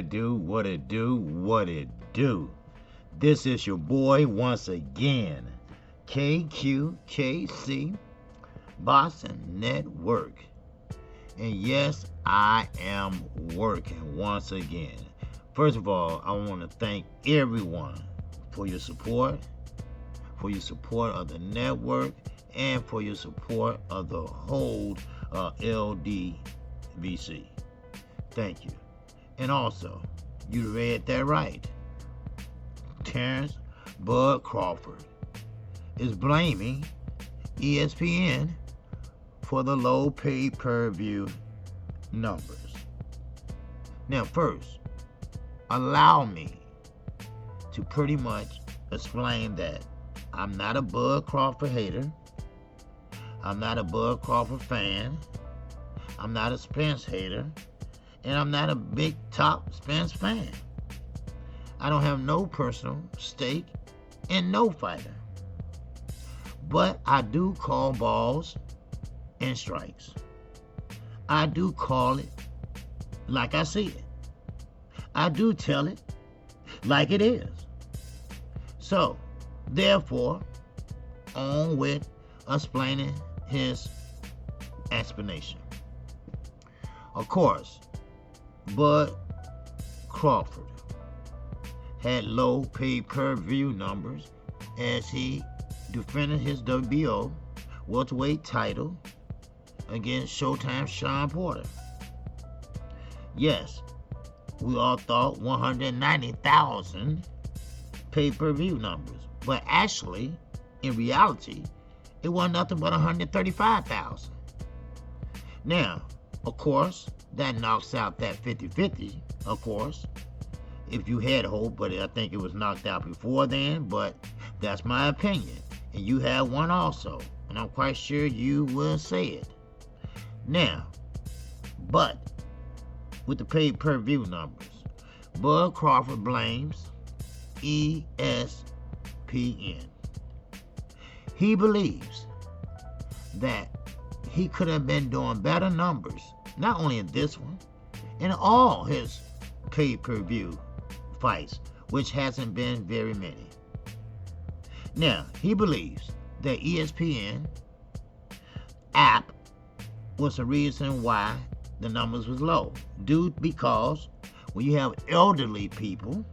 it do, what it do, what it do. This is your boy once again, KQKC, Boston Network. And yes, I am working once again. First of all, I want to thank everyone for your support of the network, and for your support of the whole LDVC. Thank you. And also, you read that right. Terrence Bud Crawford is blaming ESPN for the low pay-per-view numbers. Now, first, allow me to pretty much explain that I'm not a Bud Crawford hater. I'm not a Bud Crawford fan. I'm not a Spence hater. And I'm not a big top Spence fan. I don't have no personal stake in no fighter. But I do call balls and strikes. I do call it like I see it. I do tell it like it is. So, therefore, on with explaining his explanation. Of course, Bud Crawford had low pay-per-view numbers as he defended his WBO welterweight title against Showtime's Sean Porter. Yes, we all thought 190,000 pay-per-view numbers, but actually, in reality, it wasn't nothing but 135,000. Now, of course, that knocks out that 50-50, of course, if you had hope, but I think it was knocked out before then, but that's my opinion. And you have one also, and I'm quite sure you will say it. Now, but with the pay-per-view numbers, Bud Crawford blames ESPN. He believes that he could have been doing better numbers, not only in this one, in all his pay-per-view fights, which hasn't been very many. Now, he believes that ESPN app was the reason why the numbers was low, because when you have elderly people,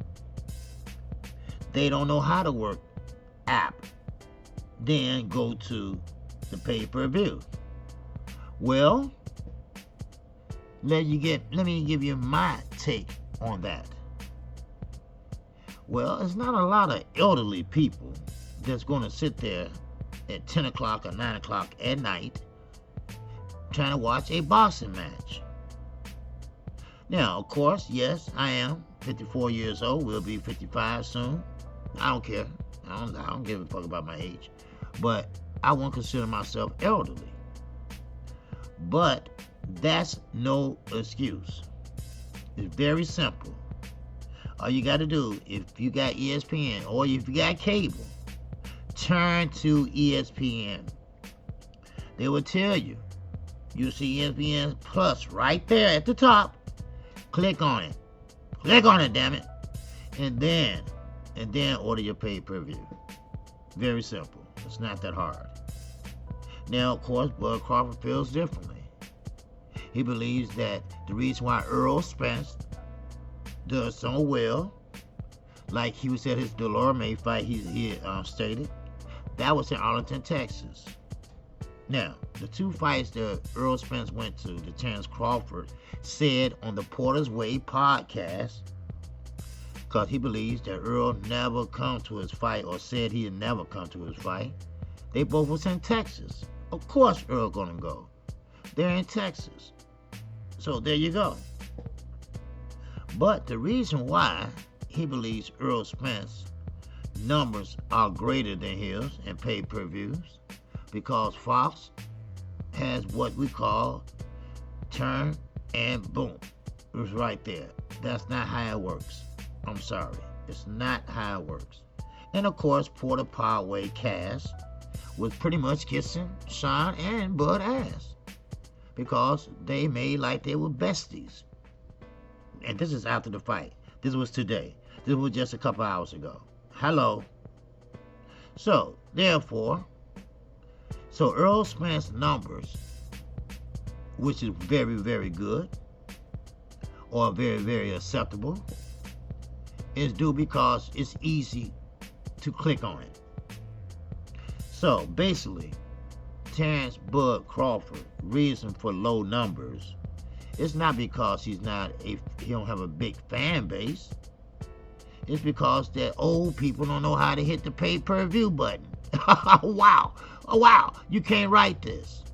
they don't know how to work app, then go to the pay-per-view. Well, let me give you my take on that. Well, it's not a lot of elderly people that's going to sit there at 10 o'clock or 9 o'clock at night trying to watch a boxing match. Now, of course, yes, I am 54 years old. We'll be 55 soon. I don't care. I don't give a fuck about my age. But I won't consider myself elderly. But that's no excuse. It's very simple. All you got to do, if you got ESPN or if you got cable, turn to ESPN. They will tell you. You'll see ESPN Plus right there at the top. Click on it. Click on it, damn it. And then order your pay-per-view. Very simple. It's not that hard. Now, of course, Bud Crawford feels differently. He believes that the reason why Earl Spence does so well, like he was at his Delorme fight, he stated, that was in Arlington, Texas. Now, the two fights that Earl Spence went to, the Terrence Crawford said on the Porter's Way podcast, because he believes that Earl never come to his fight, or said he'd never come to his fight. They both was in Texas. Of course Earl gonna go. They're in Texas. So there you go. But the reason why he believes Earl Spence numbers are greater than his in pay-per-views, because Fox has what we call turn and boom. It was right there. That's not how it works. I'm sorry. It's not how it works. And of course, Porter Parkway cast was pretty much kissing Sean and Bud ass, because they made like they were besties. And this is after the fight. This was today. This was just a couple hours ago. Hello. So, therefore, Earl Spence numbers, which is very, very good, or very, very acceptable, is due because it's easy to click on it. So, basically, Terrence Bud Crawford, reason for low numbers, it's not because he don't have a big fan base. It's because that old people don't know how to hit the pay-per-view button. Wow. Oh, wow. You can't write this.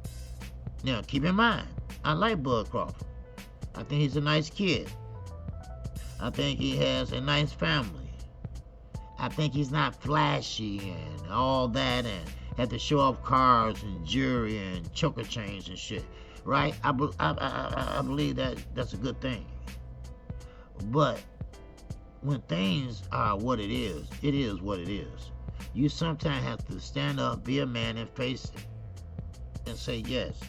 Now, keep in mind, I like Bud Crawford. I think he's a nice kid. I think he has a nice family. I think he's not flashy and all that and have to show off cars and jewelry and choker chains and shit. Right? I believe that that's a good thing. But when things are what it is what it is. You sometimes have to stand up, be a man, and face it. And say, yes,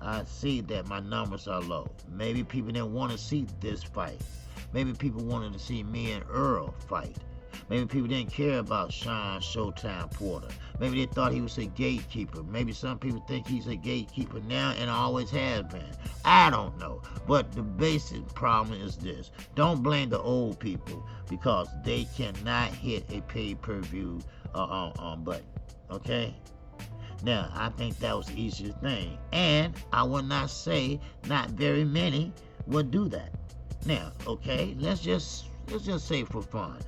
I see that my numbers are low. Maybe people didn't want to see this fight. Maybe people wanted to see me and Earl fight. Maybe people didn't care about Sean Showtime Porter. Maybe they thought he was a gatekeeper. Maybe some people think he's a gatekeeper now and always has been. I don't know. But the basic problem is this. Don't blame the old people because they cannot hit a pay-per-view button. Okay? Now, I think that was the easiest thing. And I would not say not very many would do that. Now, okay, let's just say for fun.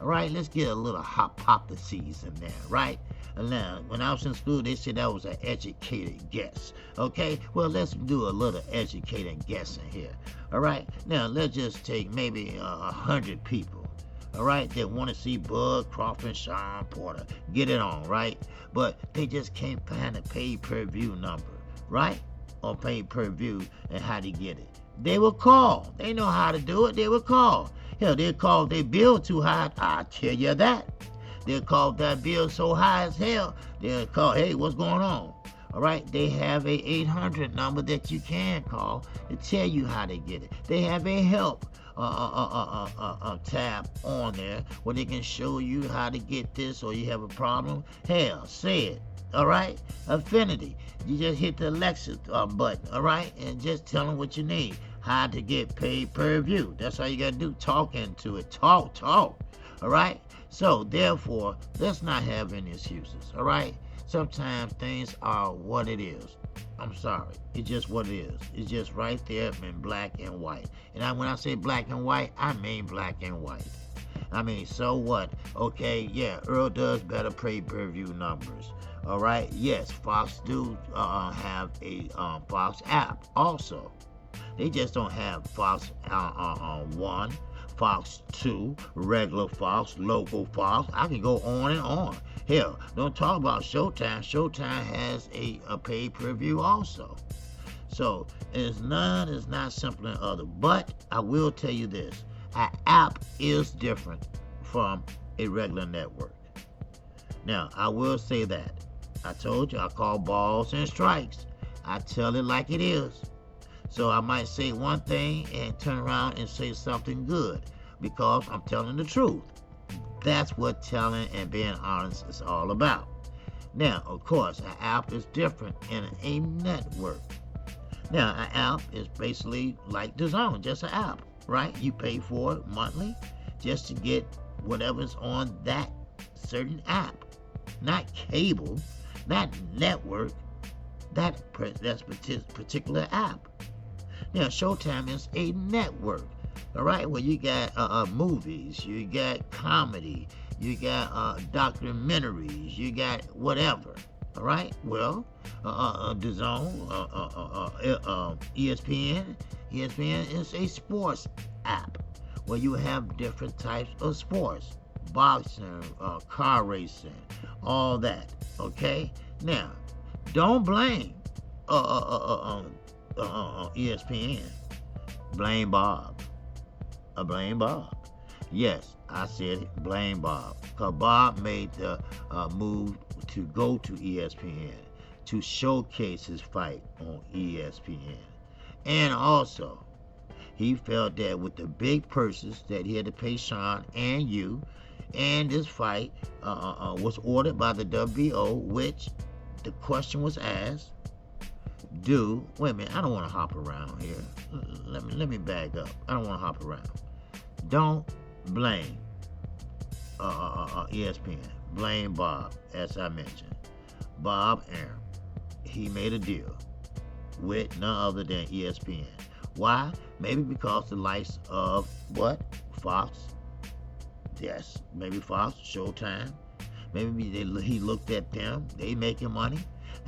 All right, let's get a little hypotheses in there, right? Now, when I was in school, they said that was an educated guess. Okay, well, let's do a little educated guessing here. All right, now let's just take maybe 100 people. All right, that want to see Bud Crawford and Sean Porter get it on, right? But they just can't find a pay-per-view number, right? Or pay-per-view and how to get it. They will call. They know how to do it. They will call. Hell, they'll call if their bill too high. I'll tell you that. They'll call if that bill so high as hell. They'll call, hey, what's going on? All right, they have a 800 number that you can call to tell you how to get it. They have a help tab on there where they can show you how to get this, or you have a problem. Hell, say it. All right, Affinity. You just hit the Alexa button. All right, and just tell them what you need. How to get paid per view. That's all you gotta do. Talk into it. Talk. All right. So therefore, let's not have any excuses. All right. Sometimes things are what it is. I'm sorry. It's just what it is. It's just right there in black and white. And when I say black and white, I mean black and white. I mean, so what? Okay, yeah, Earl does better pay-per-view numbers. All right. Yes, Fox do have a Fox app also. They just don't have Fox 1, Fox 2, regular Fox, local Fox. I can go on and on. Hell, don't talk about Showtime. Showtime has a pay-per-view also. So it's not simple than other. But I will tell you this. An app is different from a regular network. Now, I will say that. I told you I call balls and strikes. I tell it like it is. So I might say one thing and turn around and say something good because I'm telling the truth. That's what telling and being honest is all about. Now, of course, an app is different in a network. Now, an app is basically like DAZN, just an app, right? You pay for it monthly just to get whatever's on that certain app. Not cable, not network, that's particular app. Now, Showtime is a network, all right, where you got movies, you got comedy, you got documentaries, you got whatever, all right? Well, DAZN, ESPN is a sports app where you have different types of sports, boxing, car racing, all that, okay? Now, don't blame ESPN. Blame Bob. Blame Bob. Yes, I said it. Blame Bob. Because Bob made the move to go to ESPN to showcase his fight on ESPN. And also, He felt that with the big purses that he had to pay Sean and you, and this fight was ordered by the WBO, which the question was asked, wait a minute, I don't want to hop around here. Let me back up. I don't want to hop around. Don't blame ESPN. Blame Bob, as I mentioned. Bob Arum. He made a deal with none other than ESPN. Why? Maybe because the likes of what? Fox. Yes, maybe Fox, Showtime. Maybe he looked at them. They making money.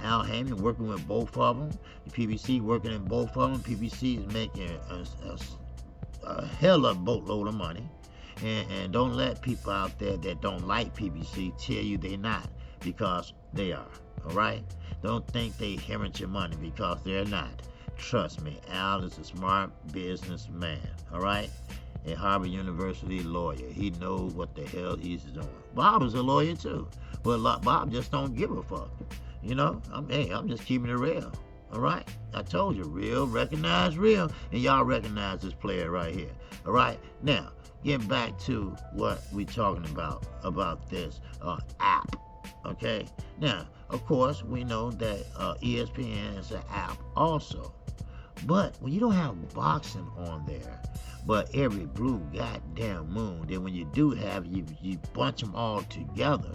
Al Heyman working with both of them. The PBC working in both of them. PBC is making a hell of a boatload of money. And don't let people out there that don't like PBC tell you they're not, because they are. All right? Don't think they hemorrhage your money, because they're not. Trust me, Al is a smart businessman. All right? A Harvard University lawyer. He knows what the hell he's doing. Bob is a lawyer too, but Bob just don't give a fuck. You know, I'm just keeping it real. All right? I told you, real, recognize real, and y'all recognize this player right here. All right? Now, getting back to what we talking about this app. Okay? Now, of course, we know that ESPN is an app also. But when you don't have boxing on there, but every blue goddamn moon, then when you do have you bunch them all together,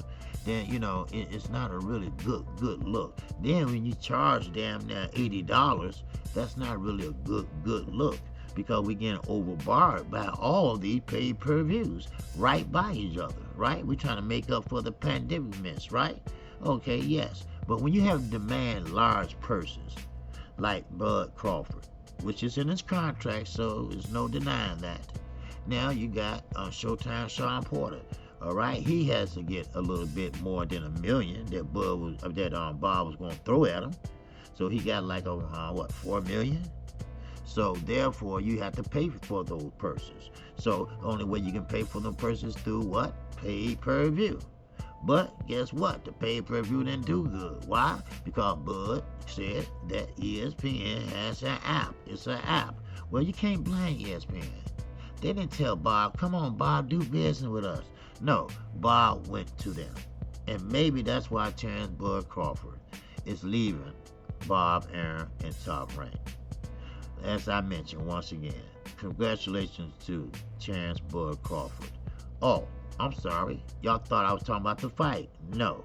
then you know it's not a really good look. Then when you charge damn near $80, that's not really a good look, because we're getting overbarred by all these pay-per-views right by each other, right? We're trying to make up for the pandemic miss, right? Okay, yes. But when you have demand large purses, like Bud Crawford, which is in his contract, so there's no denying that. Now you got Showtime Sean Porter. All right, he has to get a little bit more than $1 million that Bob was going to throw at him. So he got like $4 million. So therefore, you have to pay for those purses. So the only way you can pay for them purses through what? Pay-per-view. But guess what? The pay-per-view didn't do good. Why? Because Bud said that ESPN has an app. It's an app. Well, you can't blame ESPN. They didn't tell Bob, come on, Bob, do business with us. No, Bob went to them. And maybe that's why Terrence Bud Crawford is leaving Bob Arum in Top Rank. As I mentioned once again, congratulations to Terrence Bud Crawford. Oh, I'm sorry. Y'all thought I was talking about the fight. No.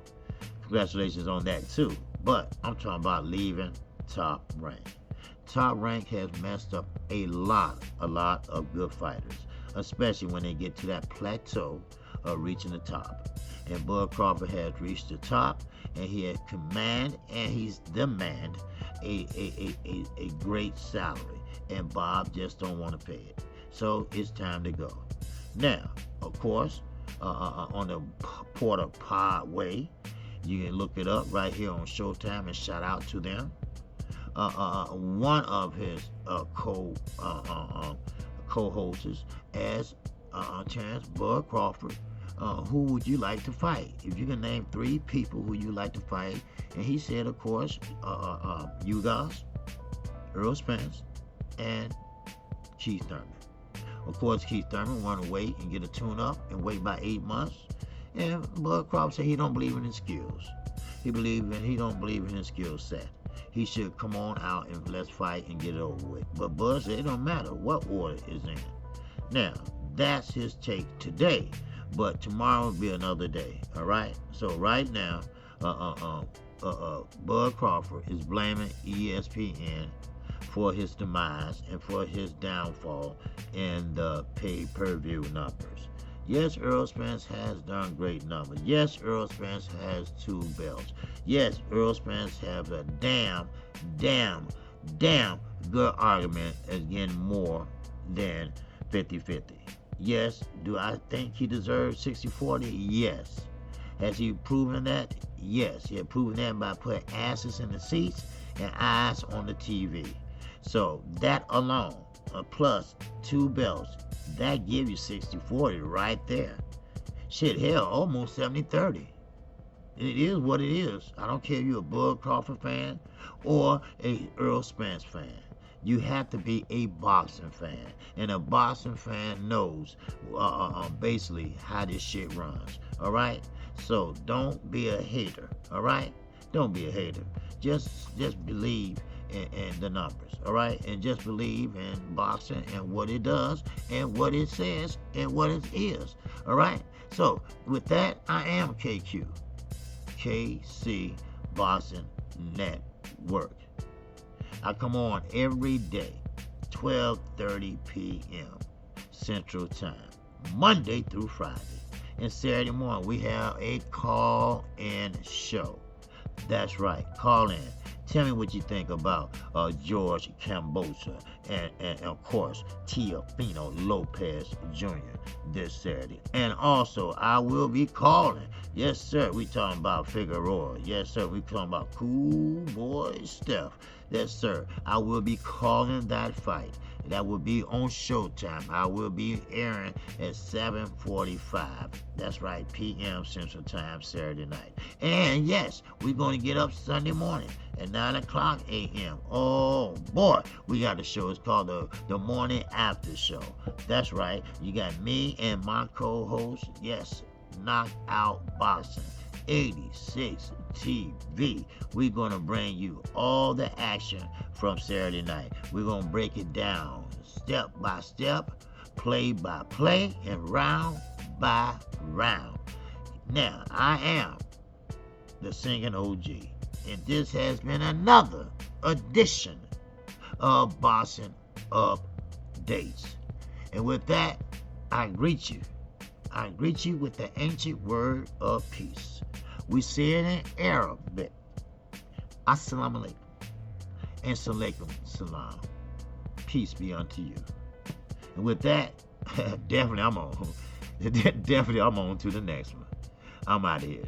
Congratulations on that too. But I'm talking about leaving Top Rank. Top Rank has messed up a lot of good fighters, especially when they get to that plateau of reaching the top. And Bud Crawford has reached the top, and he had command, and he's demand a great salary. And Bob just don't want to pay it. So it's time to go. Now, of course, on the Porter Pod way, you can look it up right here on Showtime, and shout out to them. One of his co-hosts as Terrence Bud Crawford. Who would you like to fight? If you can name 3 people who you like to fight, and he said, of course, you guys, Earl Spence, and Keith Thurman. Of course, Keith Thurman wanted to wait and get a tune-up and wait by 8 months. And Bud Crawford said he don't believe in his skills. He don't believe in his skill set. He should come on out and let's fight and get it over with. But Bud said it don't matter what order is in. Now, that's his take today. But tomorrow will be another day. All right? So right now, Bud Crawford is blaming ESPN for his demise and for his downfall in the pay-per-view numbers. Yes, Earl Spence has done great numbers. Yes, Earl Spence has 2 belts. Yes, Earl Spence has a damn good argument as getting more than 50-50. Yes, do I think he deserves 60-40? Yes. Has he proven that? Yes, he had proven that by putting asses in the seats and eyes on the TV. So that alone, plus 2 belts, that give you 60-40 right there. Shit, hell, almost 70-30. It is what it is. I don't care if you're a Bud Crawford fan or a Earl Spence fan. You have to be a boxing fan, and a boxing fan knows basically how this shit runs. All right, so don't be a hater. All right, don't be a hater. Just believe in the numbers. All right, and just believe in boxing and what it does and what it says and what it is. All right. So with that, I am KQKC Boxing Network. I come on every day, 12:30 p.m. Central Time, Monday through Friday. And Saturday morning, we have a call-in show. That's right, call in. Tell me what you think about George Cambosa and of course, Teofimo Lopez Jr. this Saturday. And also, I will be calling. Yes, sir, we talking about Figueroa. Yes, sir, we talking about Cool Boy Steph. Yes, sir, I will be calling that fight. That will be on Showtime. I will be airing at 7:45. That's right, p.m. Central Time, Saturday night. And yes, we're going to get up Sunday morning at 9 o'clock a.m. Oh, boy, we got a show. It's called the Morning After Show. That's right. You got me and my co-host, yes, Knockout Boxing 86 TV. We're going to bring you all the action from Saturday night. We're going to break it down step by step, play by play, and round by round. Now, I am the singing OG, and this has been another edition of Boxing Updates. And with that, I greet you. I greet you with the ancient word of peace. We say it in Arabic. Assalamu alaikum. And salaikum salam. Peace be unto you. And with that, definitely I'm on to the next one. I'm out of here.